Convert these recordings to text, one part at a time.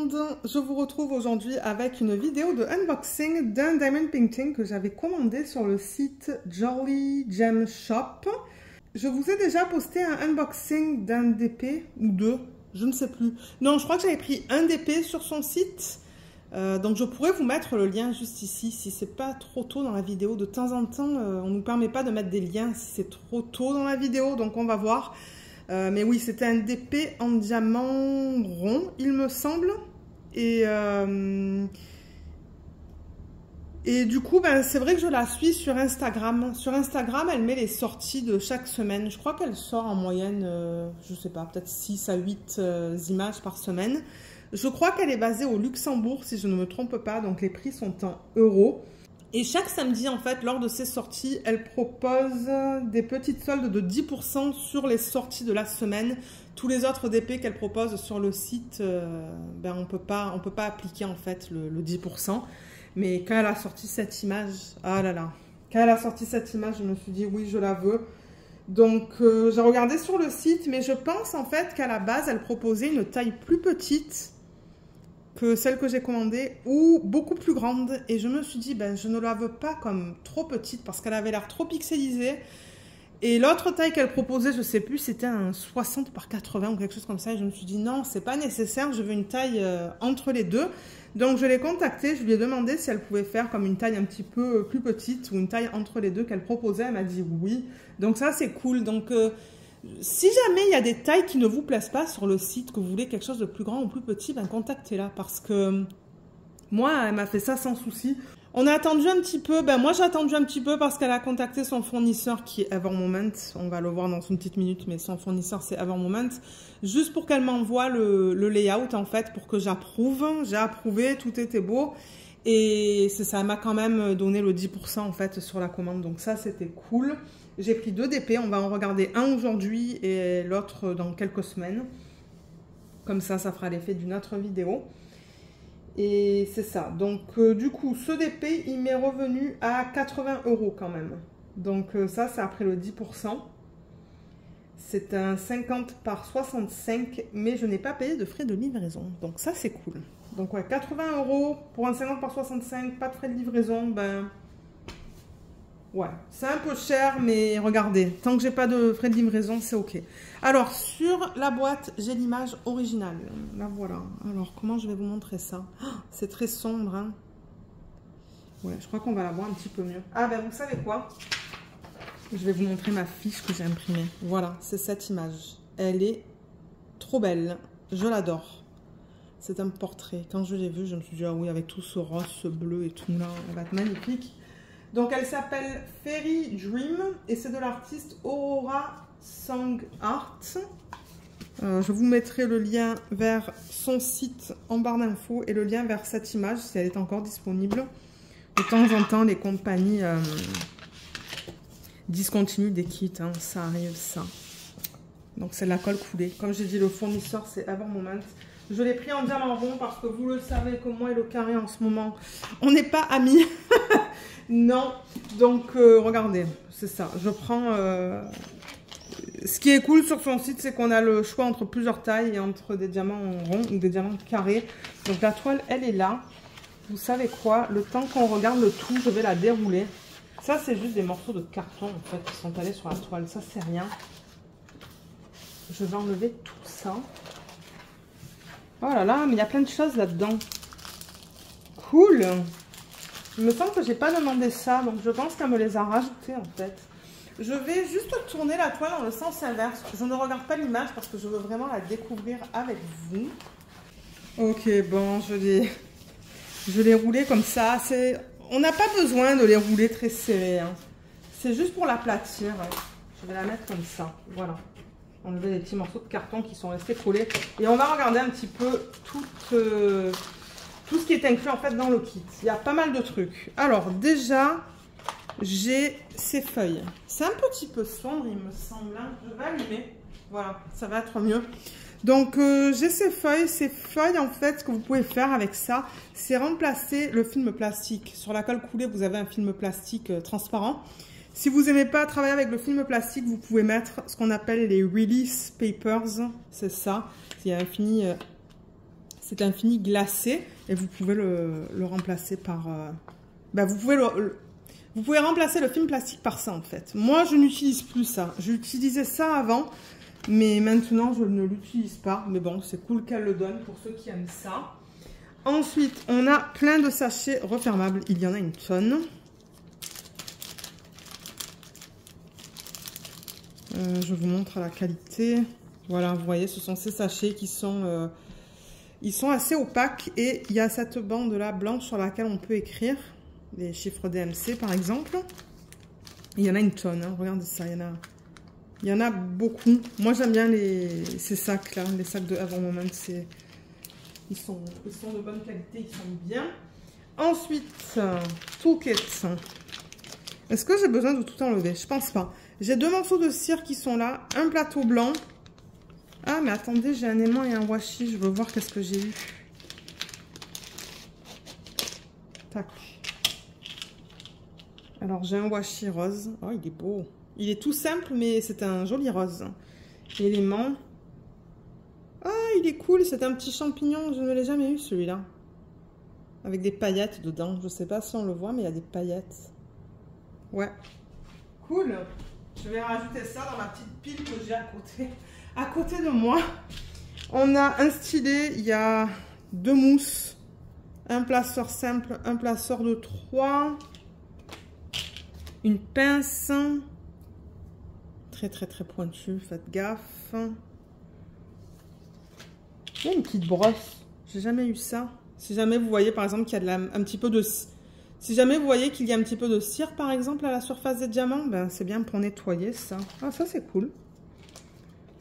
monde, je vous retrouve aujourd'hui avec une vidéo de unboxing d'un diamond painting que j'avais commandé sur le site Jolly Gem Shop. Je vous ai déjà posté un unboxing d'un DP ou deux, je ne sais plus. Non, je crois que j'avais pris un DP sur son site. Donc je pourrais vous mettre le lien juste ici si c'est pas trop tôt dans la vidéo. De temps en temps, on ne nous permet pas de mettre des liens si c'est trop tôt dans la vidéo, donc on va voir. Mais oui, c'était un DP en diamant rond, il me semble. Et du coup, ben, c'est vrai que je la suis sur Instagram. Sur Instagram, elle met les sorties de chaque semaine. Je crois qu'elle sort en moyenne, je sais pas, peut-être 6 à 8 images par semaine. Je crois qu'elle est basée au Luxembourg, si je ne me trompe pas. Donc, les prix sont en euros. Et chaque samedi, en fait, lors de ses sorties, elle propose des petites soldes de 10% sur les sorties de la semaine. Tous les autres DP qu'elle propose sur le site, ben, on peut pas appliquer, en fait, le 10%. Mais quand elle a sorti cette image, ah là là, quand elle a sorti cette image, je me suis dit oui, je la veux. Donc j'ai regardé sur le site, mais je pense en fait qu'à la base, elle proposait une taille plus petite que celle que j'ai commandée ou beaucoup plus grande. Et je me suis dit, ben, je ne la veux pas comme trop petite parce qu'elle avait l'air trop pixelisée. Et l'autre taille qu'elle proposait, je sais plus, c'était un 60 par 80 ou quelque chose comme ça. Et je me suis dit, non, c'est pas nécessaire, je veux une taille entre les deux. Donc je l'ai contactée, je lui ai demandé si elle pouvait faire comme une taille un petit peu plus petite ou une taille entre les deux qu'elle proposait. Elle m'a dit oui. Donc ça, c'est cool. Donc si jamais il y a des tailles qui ne vous plaisent pas sur le site, que vous voulez quelque chose de plus grand ou plus petit, ben contactez-la parce que moi, elle m'a fait ça sans souci. On a attendu un petit peu, ben moi j'ai attendu un petit peu parce qu'elle a contacté son fournisseur qui est Evermoment. On va le voir dans une petite minute, mais son fournisseur c'est Evermoment. Juste pour qu'elle m'envoie le layout en fait, pour que j'approuve. J'ai approuvé, tout était beau. Et ça m'a quand même donné le 10% en fait sur la commande. Donc ça c'était cool. J'ai pris 2 DP, on va en regarder un aujourd'hui et l'autre dans quelques semaines. Comme ça fera l'effet d'une autre vidéo. Et c'est ça. Donc, du coup, ce DP, il m'est revenu à 80 € quand même. Donc, ça, c'est après le 10%. C'est un 50 par 65, mais je n'ai pas payé de frais de livraison. Donc, ça, c'est cool. Donc, ouais, 80 € pour un 50 par 65, pas de frais de livraison, ben... ouais, c'est un peu cher, mais regardez, tant que j'ai pas de frais de livraison, c'est ok. Alors, sur la boîte, j'ai l'image originale. La voilà. Alors, comment je vais vous montrer ça? Oh, c'est très sombre, hein. Ouais, je crois qu'on va la voir un petit peu mieux. Ah, ben, vous savez quoi? Je vais vous montrer ma fiche que j'ai imprimée. Voilà, c'est cette image. Elle est trop belle. Je l'adore. C'est un portrait. Quand je l'ai vue, je me suis dit, ah oui, avec tout ce rose, ce bleu et tout là, elle va être magnifique. Donc, elle s'appelle Fairy Dream et c'est de l'artiste Aurora Song Art. Je vous mettrai le lien vers son site en barre d'infos et le lien vers cette image si elle est encore disponible. De temps en temps, les compagnies discontinuent des kits, hein, ça arrive ça. Donc, c'est de la colle coulée. Comme j'ai dit, le fournisseur, c'est Evermoment. Je l'ai pris en diamant rond parce que vous le savez, comme moi et le carré en ce moment, on n'est pas amis. Non, donc regardez, c'est ça. Je prends... Ce qui est cool sur son site, c'est qu'on a le choix entre plusieurs tailles et entre des diamants ronds ou des diamants carrés. Donc la toile, elle est là. Vous savez quoi? Le temps qu'on regarde le tout, je vais la dérouler. Ça, c'est juste des morceaux de carton en fait qui sont allés sur la toile. Ça, c'est rien. Je vais enlever tout ça. Oh là là, mais il y a plein de choses là-dedans. Cool! Il me semble que j'ai pas demandé ça, donc je pense qu'elle me les a rajoutés en fait. Je vais juste tourner la toile dans le sens inverse. Je ne regarde pas l'image parce que je veux vraiment la découvrir avec vous. Ok, bon, je l'ai roulé comme ça. On n'a pas besoin de les rouler très serrés. Hein. C'est juste pour l'aplatir. Je vais la mettre comme ça. Voilà. Enlever les petits morceaux de carton qui sont restés collés. Et on va regarder un petit peu tout ce qui est inclus en fait dans le kit. Il y a pas mal de trucs. Alors déjà, j'ai ces feuilles. C'est un petit peu sombre, il me semble. Je vais allumer. Voilà, ça va être mieux. Donc j'ai ces feuilles. Ces feuilles, en fait, ce que vous pouvez faire avec ça, c'est remplacer le film plastique. Sur la colle coulée, vous avez un film plastique transparent. Si vous n'aimez pas travailler avec le film plastique, vous pouvez mettre ce qu'on appelle les release papers. C'est ça. Il y a un fini... C'est un fini glacé et vous pouvez le remplacer par... vous pouvez remplacer le film plastique par ça en fait. Moi, je n'utilise plus ça. J'utilisais ça avant, mais maintenant, je ne l'utilise pas. Mais bon, c'est cool qu'elle le donne pour ceux qui aiment ça. Ensuite, on a plein de sachets refermables. Il y en a une tonne. Je vous montre la qualité. Voilà, vous voyez, ce sont ces sachets qui sont... ils sont assez opaques et il y a cette bande là blanche sur laquelle on peut écrire les chiffres DMC par exemple. Il y en a une tonne, hein. Regardez ça, il y en a beaucoup. Moi j'aime bien ces sacs là, les sacs de Evermoment, ils sont de bonne qualité, ils sont bien. Ensuite, Toolkit. Est-ce que j'ai besoin de tout enlever? Je pense pas. J'ai 2 morceaux de cire qui sont là, un plateau blanc. Ah, mais attendez, j'ai un aimant et un washi. Je veux voir qu'est-ce que j'ai eu. Tac. Alors, j'ai un washi rose. Oh, il est beau. Il est tout simple, mais c'est un joli rose. Élément. Ah, il est cool. C'est un petit champignon. Je ne l'ai jamais eu, celui-là. Avec des paillettes dedans. Je ne sais pas si on le voit, mais il y a des paillettes. Ouais. Cool. Je vais rajouter ça dans ma petite pile que j'ai à côté. À côté de moi, on a un stylet, il y a 2 mousses, un placeur simple, un placeur de 3, une pince, très pointue, faites gaffe. Il y a une petite brosse, j'ai jamais eu ça. Si jamais vous voyez par exemple qu'il y a un petit peu de... Si jamais vous voyez qu'il y a un petit peu de cire par exemple à la surface des diamants, ben c'est bien pour nettoyer ça. Ah, ça c'est cool.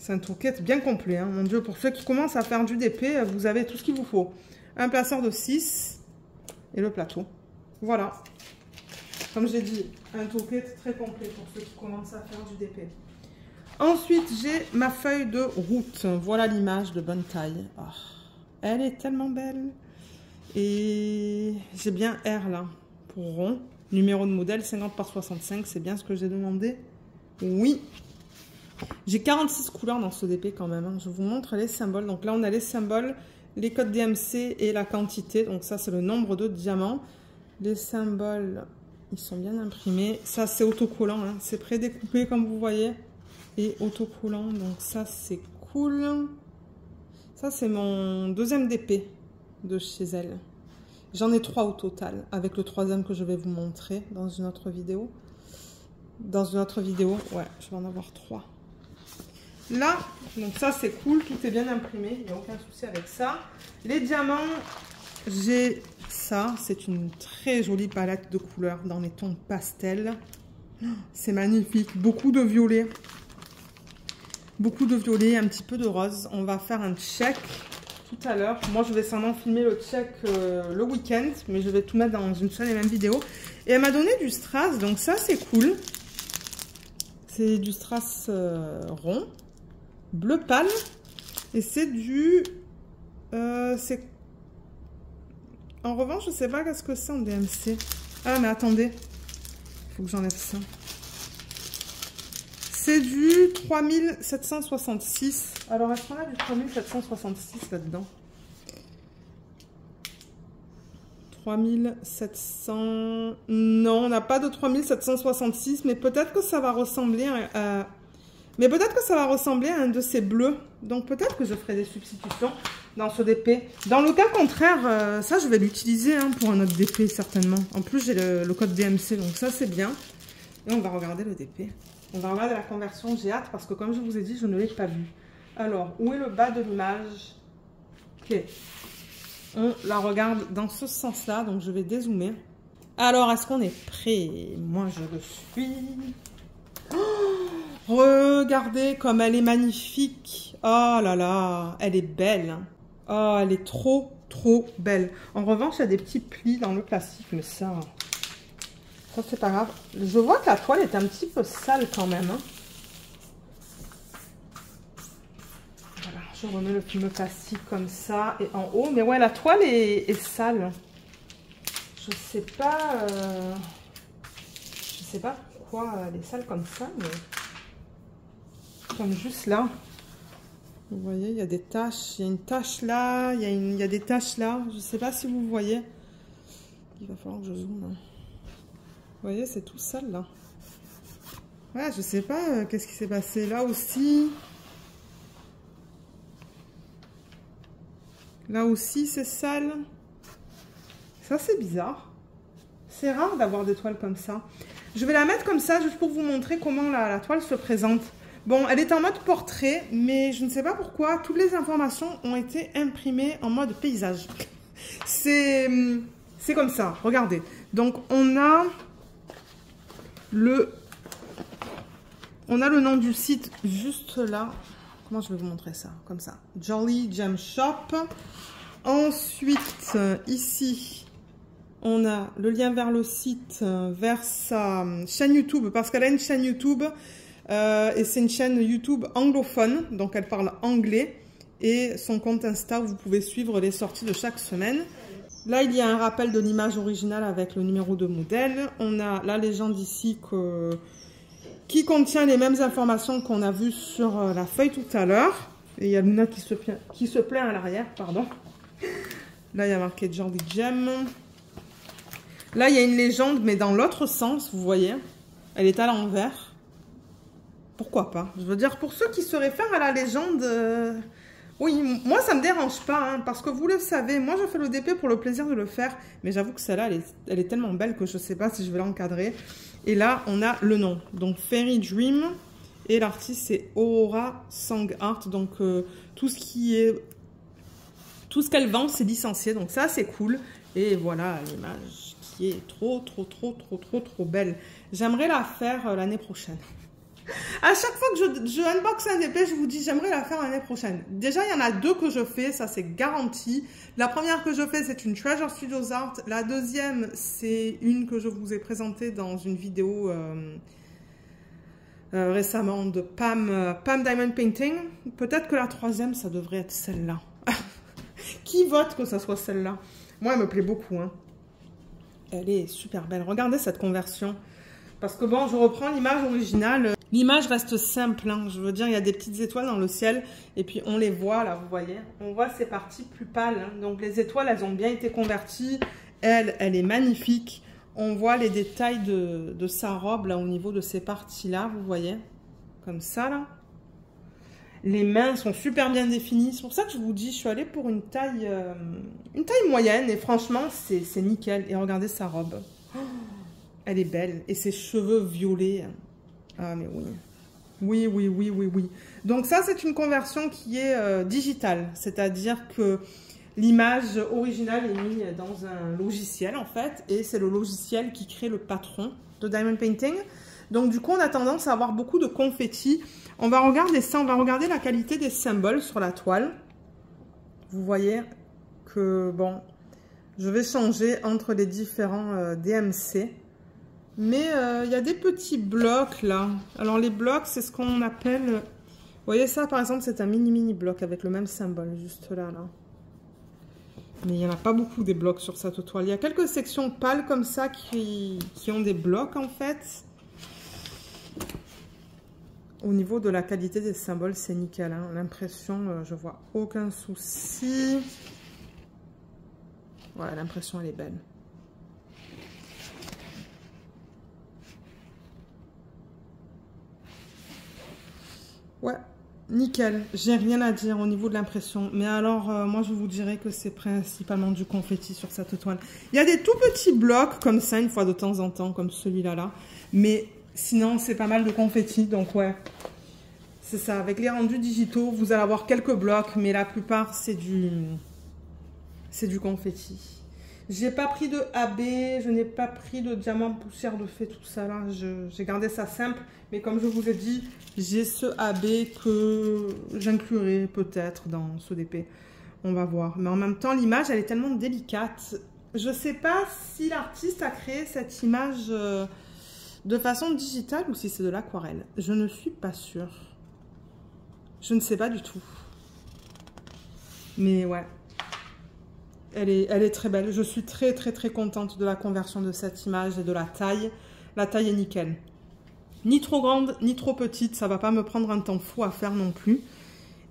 C'est un toolkit bien complet, hein. Mon Dieu, pour ceux qui commencent à faire du DP, vous avez tout ce qu'il vous faut. Un placeur de 6 et le plateau. Voilà. Comme j'ai dit, un toolkit très complet pour ceux qui commencent à faire du DP. Ensuite, j'ai ma feuille de route. Voilà l'image de bonne taille. Oh, elle est tellement belle. Et j'ai bien R là, pour rond. Numéro de modèle 50 par 65, c'est bien ce que j'ai demandé. Oui. J'ai 46 couleurs dans ce DP quand même, hein. Je vous montre les symboles. Donc là, on a les symboles, les codes DMC et la quantité. Donc ça, c'est le nombre de diamants. Les symboles, ils sont bien imprimés. Ça, c'est autocollant, hein. C'est prédécoupé comme vous voyez. Et autocollant, donc ça, c'est cool. Ça, c'est mon 2e DP de chez elle. J'en ai 3 au total, avec le 3e que je vais vous montrer dans une autre vidéo. Dans une autre vidéo, ouais, je vais en avoir 3. Là, donc ça c'est cool, tout est bien imprimé, il n'y a aucun souci avec ça. Les diamants, j'ai ça, c'est une très jolie palette de couleurs dans les tons pastel. C'est magnifique, beaucoup de violet. Beaucoup de violet, un petit peu de rose. On va faire un check tout à l'heure. Moi je vais sûrement filmer le check le week-end, mais je vais tout mettre dans une seule et même vidéo. Et elle m'a donné du strass, donc ça c'est cool. C'est du strass rond, bleu pâle, et c'est du... en revanche, je sais pas qu'est-ce que c'est en DMC. Ah, mais attendez, il faut que j'enlève ça. C'est du 3766. Alors, est-ce qu'on a du 3766 là-dedans? 3700... Non, on n'a pas de 3766, mais peut-être que ça va ressembler à... Mais peut-être que ça va ressembler à un de ces bleus. Donc peut-être que je ferai des substitutions dans ce DP. Dans le cas contraire, ça je vais l'utiliser hein, pour un autre DP certainement. En plus j'ai le code DMC, donc ça c'est bien. Et on va regarder le DP. On va regarder la conversion, j'ai hâte parce que comme je vous ai dit, je ne l'ai pas vu. Alors, où est le bas de l'image? Ok. On la regarde dans ce sens-là, donc je vais dézoomer. Alors, est-ce qu'on est prêt? Moi, je le suis. Oh, regardez comme elle est magnifique. Oh là là, elle est belle. Oh, elle est trop belle. En revanche, il y a des petits plis dans le plastique, mais ça c'est pas grave. Je vois que la toile est un petit peu sale quand même. Hein. Voilà, je remets le film plastique comme ça et en haut. Mais ouais, la toile est sale. Je sais pas pourquoi elle est sale comme ça, mais comme juste là. Vous voyez, il y a des taches. Il y a une tache là, il y a des taches là. Je ne sais pas si vous voyez. Il va falloir que je zoome. Vous voyez, c'est tout sale là. Ouais, je sais pas qu'est-ce qui s'est passé là aussi. Là aussi, c'est sale. Ça, c'est bizarre. C'est rare d'avoir des toiles comme ça. Je vais la mettre comme ça, juste pour vous montrer comment la toile se présente. Bon, elle est en mode portrait, mais je ne sais pas pourquoi. Toutes les informations ont été imprimées en mode paysage. C'est comme ça, regardez. Donc, on a le nom du site juste là. Comment je vais vous montrer ça? Comme ça. Jolly Gem Shop. Ensuite, ici, on a le lien vers le site, vers sa chaîne YouTube, parce qu'elle a une chaîne YouTube et c'est une chaîne YouTube anglophone, donc elle parle anglais, et son compte Insta où vous pouvez suivre les sorties de chaque semaine. Là, il y a un rappel de l'image originale avec le numéro de modèle. On a la légende ici qui contient les mêmes informations qu'on a vues sur la feuille tout à l'heure. Et il y a Luna qui se plaint à l'arrière, pardon. Là, il y a marqué Jolly Gem. Là, il y a une légende, mais dans l'autre sens, vous voyez. Elle est à l'envers. Pourquoi pas? Je veux dire, pour ceux qui se réfèrent à la légende... Oui, moi, ça ne me dérange pas, hein, parce que vous le savez, moi, je fais le DP pour le plaisir de le faire. Mais j'avoue que celle-là, elle est tellement belle que je ne sais pas si je vais l'encadrer. Et là, on a le nom. Donc, Fairy Dream. Et l'artiste, c'est Aurora Sang Art. Donc, tout ce qu'elle vend, c'est licencié. Donc, ça, c'est cool. Et voilà l'image qui est trop belle. J'aimerais la faire l'année prochaine. À chaque fois que je unbox un DP, je vous dis j'aimerais la faire l'année prochaine. Déjà, il y en a deux que je fais, ça c'est garanti. La première que je fais, c'est une Treasure Studios Art. La deuxième, c'est une que je vous ai présentée dans une vidéo récemment de Pam Diamond Painting. Peut-être que la troisième, ça devrait être celle-là. Qui vote que ça soit celle-là? Moi, elle me plaît beaucoup. Hein. Elle est super belle. Regardez cette conversion. Parce que bon, je reprends l'image originale. L'image reste simple. Hein. Je veux dire, il y a des petites étoiles dans le ciel. Et puis, on les voit là, vous voyez. On voit ces parties plus pâles. Hein. Donc, les étoiles, elles ont bien été converties. Elle est magnifique. On voit les détails de sa robe là, au niveau de ces parties-là. Vous voyez. Comme ça, là. Les mains sont super bien définies. C'est pour ça que je vous dis, je suis allée pour une taille moyenne. Et franchement, c'est nickel. Et regardez sa robe. Oh, elle est belle. Et ses cheveux violets. Ah, mais oui. Oui. Donc ça, c'est une conversion qui est digitale. C'est-à-dire que l'image originale est mise dans un logiciel, en fait. Et c'est le logiciel qui crée le patron de Diamond Painting. Donc, du coup, on a tendance à avoir beaucoup de confettis. On va regarder ça. On va regarder la qualité des symboles sur la toile. Vous voyez que, bon, je vais changer entre les différents DMC. Mais il y a des petits blocs là. Alors les blocs, c'est ce qu'on appelle... Vous voyez ça, par exemple, c'est un mini bloc avec le même symbole, juste là. Mais il n'y en a pas beaucoup des blocs sur cette toile. Il y a quelques sections pâles comme ça qui ont des blocs en fait. Au niveau de la qualité des symboles, c'est nickel. Hein. L'impression, je vois aucun souci. Voilà, l'impression, elle est belle. Ouais, nickel. J'ai rien à dire au niveau de l'impression. Mais alors, moi, je vous dirais que c'est principalement du confetti sur cette toile. Il y a des tout petits blocs comme ça, une fois de temps en temps, comme celui-là. Là. Mais sinon, c'est pas mal de confetti. Donc, ouais, c'est ça. Avec les rendus digitaux, vous allez avoir quelques blocs. Mais la plupart, c'est du confetti. J'ai pas pris de AB, je n'ai pas pris de diamant poussière de fée, tout ça là. J'ai gardé ça simple. Mais comme je vous ai dit, j'ai ce AB que j'inclurai peut-être dans ce DP. On va voir. Mais en même temps, l'image, elle est tellement délicate. Je ne sais pas si l'artiste a créé cette image de façon digitale ou si c'est de l'aquarelle. Je ne suis pas sûre. Je ne sais pas du tout. Mais ouais. Elle est très belle. Je suis très contente de la conversion de cette image et de la taille. La taille est nickel. Ni trop grande, ni trop petite. Ça ne va pas me prendre un temps fou à faire non plus.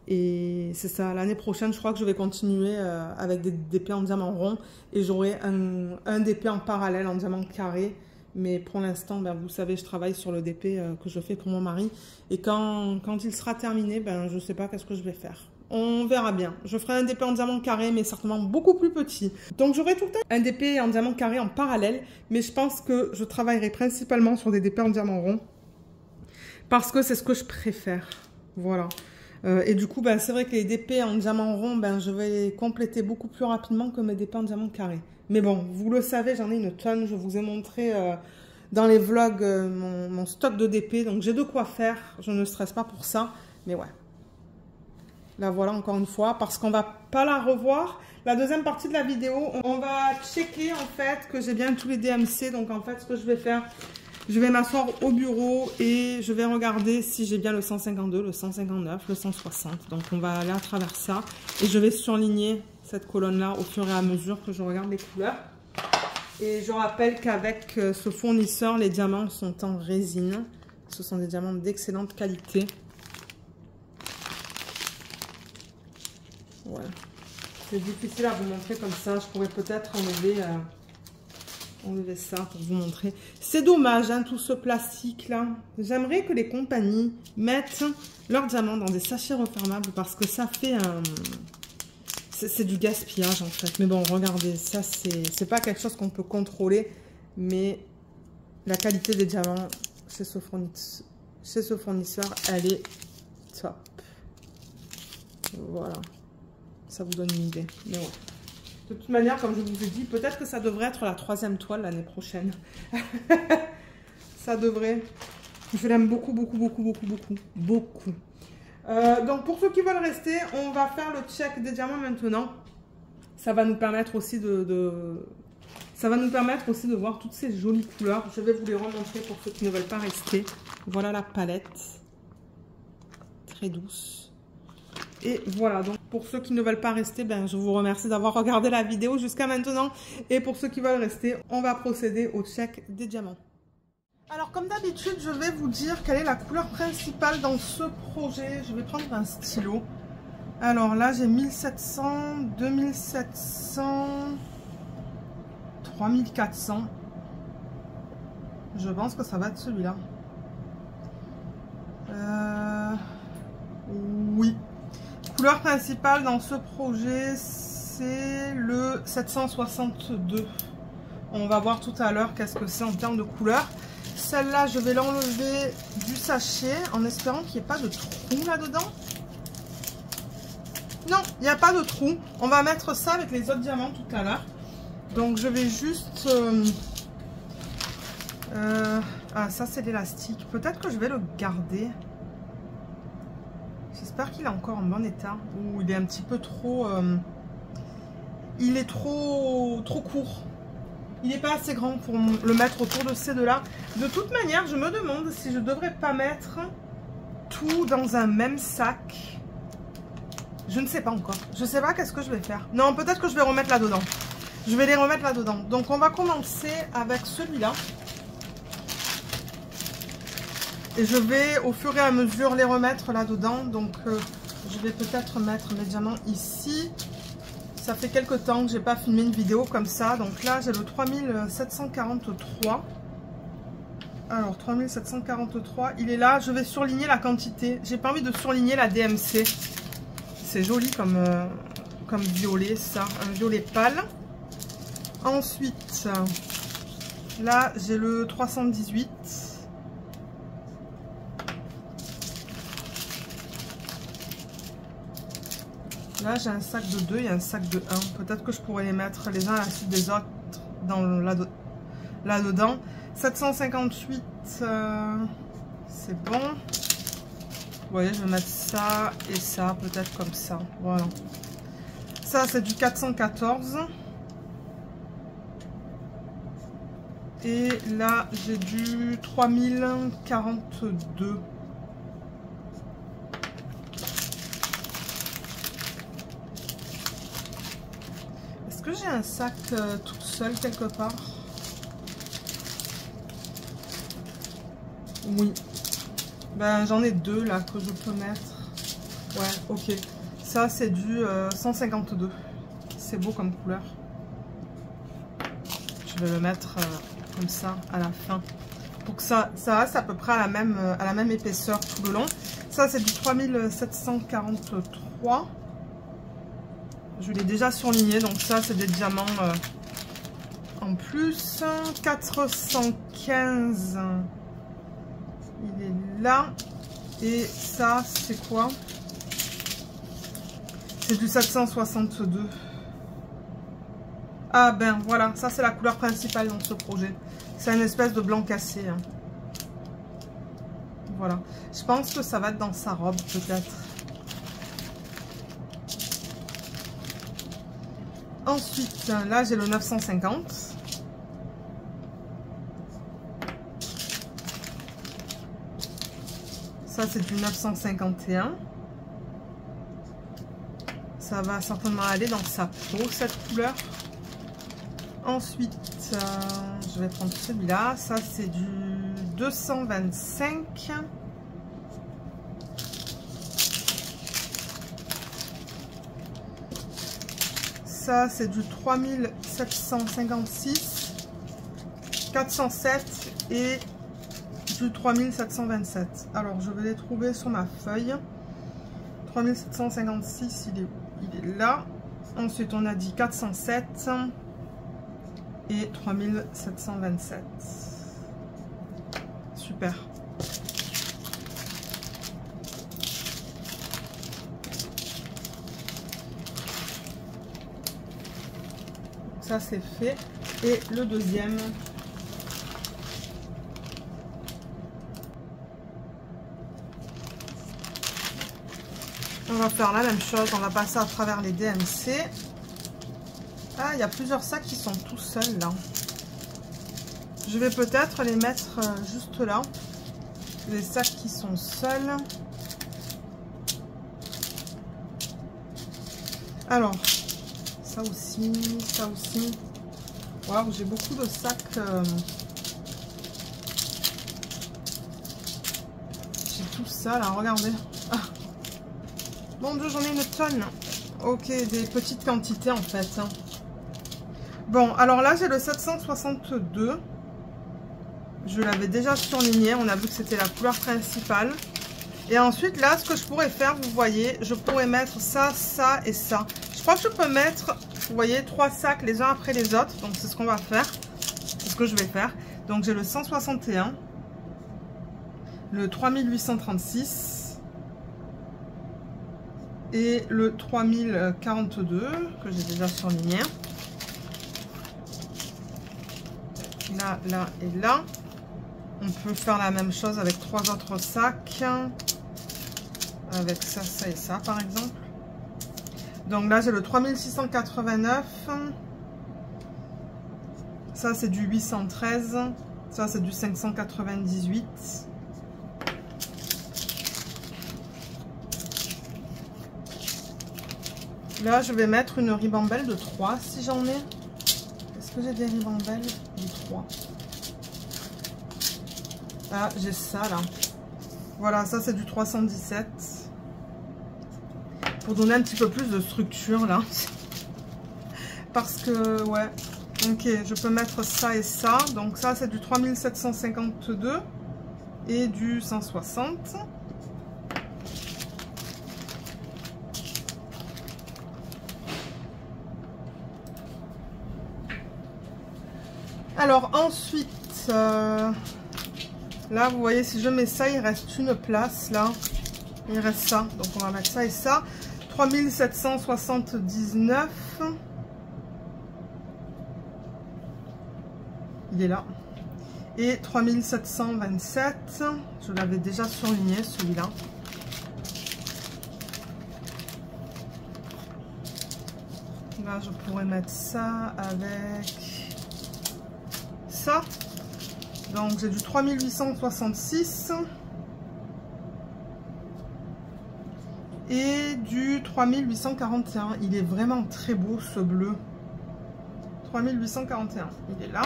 Et c'est ça, l'année prochaine, je crois que je vais continuer avec des DP en diamant rond. Et j'aurai un DP en parallèle en diamant carré. Mais pour l'instant, ben, vous savez, je travaille sur le DP que je fais pour mon mari. Et quand il sera terminé, ben, je ne sais pas qu'est-ce que je vais faire. On verra bien. Je ferai un DP en diamant carré, mais certainement beaucoup plus petit. Donc j'aurai tout le temps un DP en diamant carré en parallèle. Mais je pense que je travaillerai principalement sur des DP en diamant rond. Parce que c'est ce que je préfère. Voilà. Et du coup, ben, c'est vrai que les DP en diamant rond, ben, je vais compléter beaucoup plus rapidement que mes DP en diamant carré. Mais bon, vous le savez, j'en ai une tonne. Je vous ai montré dans les vlogs mon stock de DP. Donc, j'ai de quoi faire. Je ne stresse pas pour ça. Mais ouais. La voilà encore une fois. Parce qu'on va pas la revoir. La deuxième partie de la vidéo, on va checker en fait que j'ai bien tous les DMC. Donc, en fait, ce que je vais faire... Je vais m'asseoir au bureau et je vais regarder si j'ai bien le 152, le 159, le 160. Donc, on va aller à travers ça. Et je vais surligner cette colonne-là au fur et à mesure que je regarde les couleurs. Et je rappelle qu'avec ce fournisseur, les diamants sont en résine. Ce sont des diamants d'excellente qualité. Voilà. C'est difficile à vous montrer comme ça. Je pourrais peut-être enlever ça pour vous montrer. C'est dommage, hein, tout ce plastique là. J'aimerais que les compagnies mettent leurs diamants dans des sachets refermables parce que ça fait un... C'est du gaspillage en fait. Mais bon, regardez, ça c'est pas quelque chose qu'on peut contrôler. Mais la qualité des diamants chez ce fournisseur, elle est top. Voilà. Ça vous donne une idée. Mais ouais. De toute manière, comme je vous ai dit, peut-être que ça devrait être la 3e toile l'année prochaine. Ça devrait. Je l'aime beaucoup, beaucoup, beaucoup, beaucoup, beaucoup, beaucoup. Donc, pour ceux qui veulent rester, on va faire le check des diamants maintenant. Ça va nous permettre aussi ça va nous permettre aussi de voir toutes ces jolies couleurs. Je vais vous les remontrer pour ceux qui ne veulent pas rester. Voilà la palette. Très douce. Et voilà, donc pour ceux qui ne veulent pas rester, ben, je vous remercie d'avoir regardé la vidéo jusqu'à maintenant. Et pour ceux qui veulent rester, on va procéder au check des diamants. Alors comme d'habitude, je vais vous dire quelle est la couleur principale dans ce projet. Je vais prendre un stylo. Alors là, j'ai 1700, 2700, 3400. Je pense que ça va être celui-là. Oui. Couleur principale dans ce projet, c'est le 762. On va voir tout à l'heure qu'est-ce que c'est en termes de couleur. Celle-là, je vais l'enlever du sachet en espérant qu'il n'y ait pas de trou là-dedans. Non, il n'y a pas de trou. On va mettre ça avec les autres diamants tout à l'heure. Donc, je vais juste... ah, ça, c'est l'élastique. Peut-être que je vais le garder. J'espère qu'il est encore en bon état. Ou il est un petit peu trop... il est trop court. Il n'est pas assez grand pour le mettre autour de ces deux-là. De toute manière, je me demande si je ne devrais pas mettre tout dans un même sac. Je ne sais pas encore. Je ne sais pas qu'est-ce que je vais faire. Non, peut-être que je vais remettre là-dedans. Je vais les remettre là-dedans. Donc, on va commencer avec celui-là. Et je vais au fur et à mesure les remettre là-dedans. Donc je vais peut-être mettre mes diamants ici. Ça fait quelques temps que je n'ai pas filmé une vidéo comme ça. Donc là j'ai le 3743. Alors 3743, il est là. Je vais surligner la quantité. J'ai pas envie de surligner la DMC. C'est joli comme violet ça. Un violet pâle. Ensuite, là j'ai le 318. Là, j'ai un sac de 2 et un sac de 1. Peut-être que je pourrais les mettre les uns à la suite des autres là-dedans. 758, c'est bon. Vous voyez, je vais mettre ça et ça, peut-être comme ça. Voilà. Ça, c'est du 414. Et là, j'ai du 3042. J'ai un sac tout seul quelque part. Oui. Ben j'en ai deux là que je peux mettre. Ouais, ok. Ça, c'est du 152. C'est beau comme couleur. Je vais le mettre comme ça à la fin. Pour que ça reste à peu près à la même épaisseur tout le long. Ça, c'est du 3743. Je l'ai déjà surligné. Donc ça, c'est des diamants en plus. 415. Il est là. Et ça, c'est quoi? C'est du 762. Ah ben voilà, ça c'est la couleur principale dans ce projet. C'est une espèce de blanc cassé. Hein. Voilà. Je pense que ça va être dans sa robe peut-être. Ensuite, là j'ai le 950. Ça c'est du 951. Ça va certainement aller dans sa peau cette couleur. Ensuite, je vais prendre celui-là. Ça, c'est du 225. Ça, c'est du 3756. 407 et du 3727. Alors, je vais les trouver sur ma feuille. 3756, il est où? Il est là. Ensuite, on a dit 407. Et 3727. Super. Ça c'est fait. Et le deuxième. On va faire la même chose. On va passer à travers les DMC. Ah, il y a plusieurs sacs qui sont tout seuls là. Je vais peut-être les mettre juste là. Les sacs qui sont seuls. Alors, ça aussi, ça aussi. Waouh, j'ai beaucoup de sacs. J'ai tout ça là, regardez. Ah. Mon Dieu, j'en ai une tonne. Ok, des petites quantités en fait. Bon, alors là, j'ai le 762. Je l'avais déjà surligné. On a vu que c'était la couleur principale. Et ensuite, là, ce que je pourrais faire, vous voyez, je pourrais mettre ça, ça et ça. Je crois que je peux mettre, vous voyez, 3 sacs les uns après les autres. Donc, c'est ce qu'on va faire. C'est ce que je vais faire. Donc, j'ai le 161. Le 3836. Et le 3042, que j'ai déjà surligné. Là, là et là. On peut faire la même chose avec 3 autres sacs. Avec ça, ça et ça par exemple. Donc là j'ai le 3689. Ça c'est du 813. Ça c'est du 598. Là je vais mettre une ribambelle de 3 si j'en ai. Est-ce que j'ai des ribambelles de 3? Ah, j'ai ça là. Voilà, ça c'est du 317. Pour donner un petit peu plus de structure là. Parce que, ouais. Ok, je peux mettre ça et ça. Donc ça c'est du 3752 et du 160. Alors ensuite... là, vous voyez, si je mets ça, il reste une place, là. Il reste ça. Donc, on va mettre ça et ça. 3779. Il est là. Et 3727. Je l'avais déjà surligné, celui-là. Là, je pourrais mettre ça avec ça. Donc j'ai du 3866 et du 3841. Il est vraiment très beau ce bleu. 3841, il est là.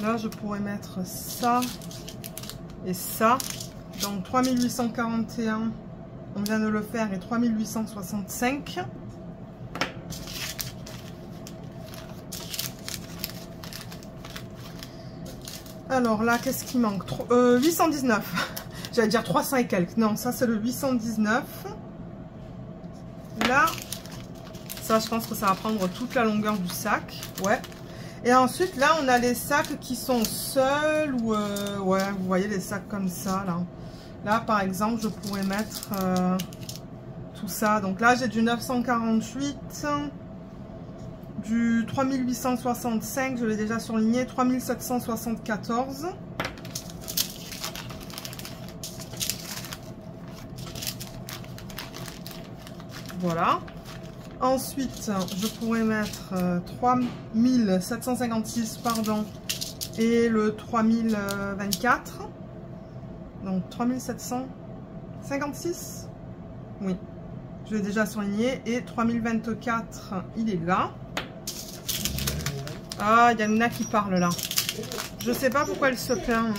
Là, je pourrais mettre ça et ça. Donc 3841, on vient de le faire, et 3865. Alors là, qu'est-ce qui manque? 819. J'allais dire 300 et quelques. Non, ça c'est le 819. Là, ça je pense que ça va prendre toute la longueur du sac. Ouais. Et ensuite, là, on a les sacs qui sont seuls ou... ouais, vous voyez les sacs comme ça, là. Là, par exemple, je pourrais mettre tout ça. Donc là, j'ai du 948, du 3865, je l'ai déjà surligné, 3774. Voilà. Ensuite, je pourrais mettre 3756, pardon, et le 3024. Donc 3756. Oui, je l'ai déjà souligné. Et 3024, il est là. Ah, il y a Luna qui parle là. Je sais pas pourquoi elle se plaint.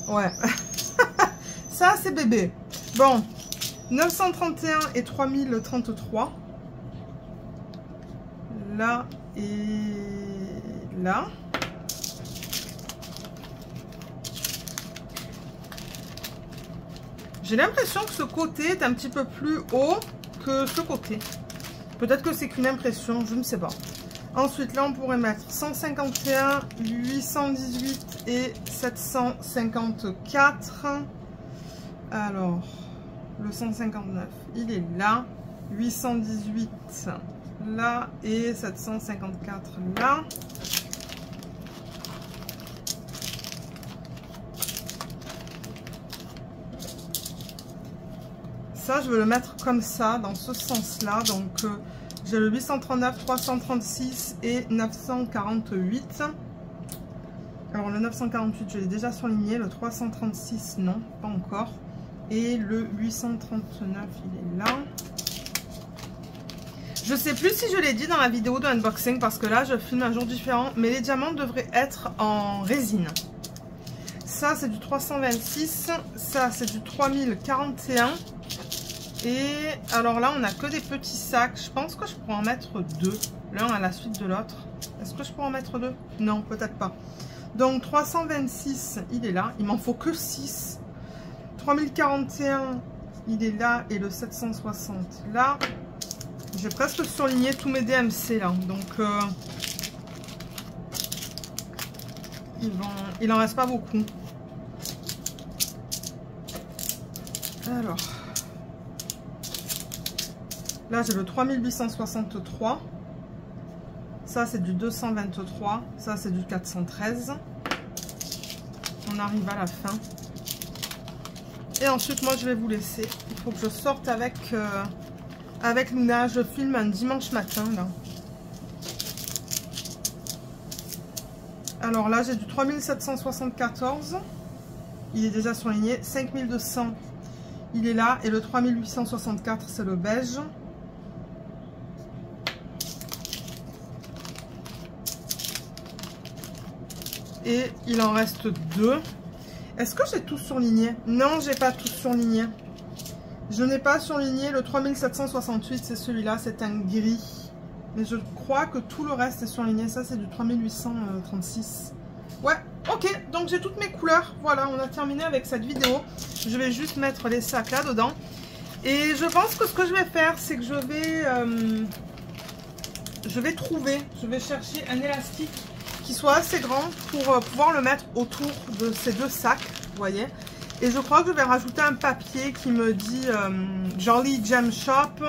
Ouais. Ça, c'est bébé. Bon. 931 et 3033. Là et là. J'ai l'impression que ce côté est un petit peu plus haut que ce côté. Peut-être que c'est qu'une impression, je ne sais pas. Ensuite, là, on pourrait mettre 151, 818 et 754. Alors, le 159, il est là. 818 là et 754 là. Ça, je veux le mettre comme ça, dans ce sens-là. Donc, j'ai le 839, 336 et 948. Alors, le 948, je l'ai déjà surligné. Le 336, non, pas encore. Et le 839, il est là. Je sais plus si je l'ai dit dans la vidéo de unboxing, parce que là, je filme un jour différent. Mais les diamants devraient être en résine. Ça, c'est du 326. Ça, c'est du 3041. Et alors là, on n'a que des petits sacs. Je pense que je pourrais en mettre deux, l'un à la suite de l'autre. Est-ce que je pourrais en mettre deux? Non, peut-être pas. Donc 326, il est là. Il m'en faut que 6. 3041, il est là. Et le 760, là. J'ai presque surligné tous mes DMC, là. Donc, il en reste pas beaucoup. Alors... Là, j'ai le 3863. Ça, c'est du 223. Ça, c'est du 413. On arrive à la fin. Et ensuite, moi, je vais vous laisser. Il faut que je sorte avec Luna. Je filme un dimanche matin, là. Alors là, j'ai du 3774. Il est déjà surligné. 5200, il est là. Et le 3864, c'est le beige. Et il en reste deux. Est-ce que j'ai tout surligné? Non, j'ai pas tout surligné. Je n'ai pas surligné le 3768, c'est celui-là, c'est un gris. Mais je crois que tout le reste est surligné. Ça, c'est du 3836. Ouais, ok, donc j'ai toutes mes couleurs. Voilà, on a terminé avec cette vidéo. Je vais juste mettre les sacs là-dedans. Et je pense que ce que je vais faire, c'est que je vais chercher un élastique qui soit assez grand pour pouvoir le mettre autour de ces deux sacs, vous voyez. Et je crois que je vais rajouter un papier qui me dit Jolly Gem Shop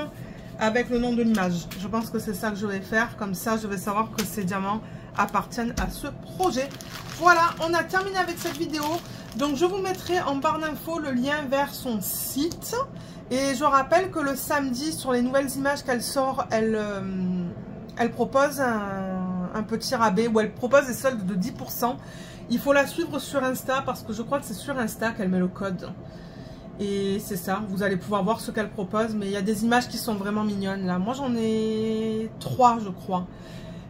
avec le nom de l'image. Je pense que c'est ça que je vais faire, comme ça je vais savoir que ces diamants appartiennent à ce projet. Voilà, on a terminé avec cette vidéo. Donc je vous mettrai en barre d'infos le lien vers son site. Et je rappelle que le samedi, sur les nouvelles images qu'elle sort, elle propose un petit rabais, où elle propose des soldes de 10%. Il faut la suivre sur Insta, parce que je crois que c'est sur Insta qu'elle met le code. Et c'est ça, vous allez pouvoir voir ce qu'elle propose. Mais il y a des images qui sont vraiment mignonnes là. Moi j'en ai 3 je crois.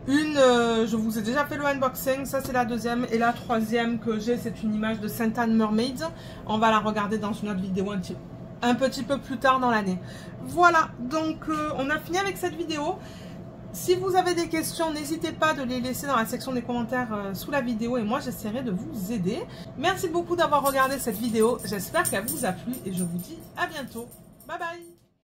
Une, je vous ai déjà fait le unboxing, ça c'est la deuxième. Et la troisième que j'ai, c'est une image de Saint Anne Mermaids. On va la regarder dans une autre vidéo un petit peu plus tard dans l'année. Voilà, donc on a fini avec cette vidéo. Si vous avez des questions, n'hésitez pas de les laisser dans la section des commentaires sous la vidéo et moi j'essaierai de vous aider. Merci beaucoup d'avoir regardé cette vidéo, j'espère qu'elle vous a plu et je vous dis à bientôt. Bye bye.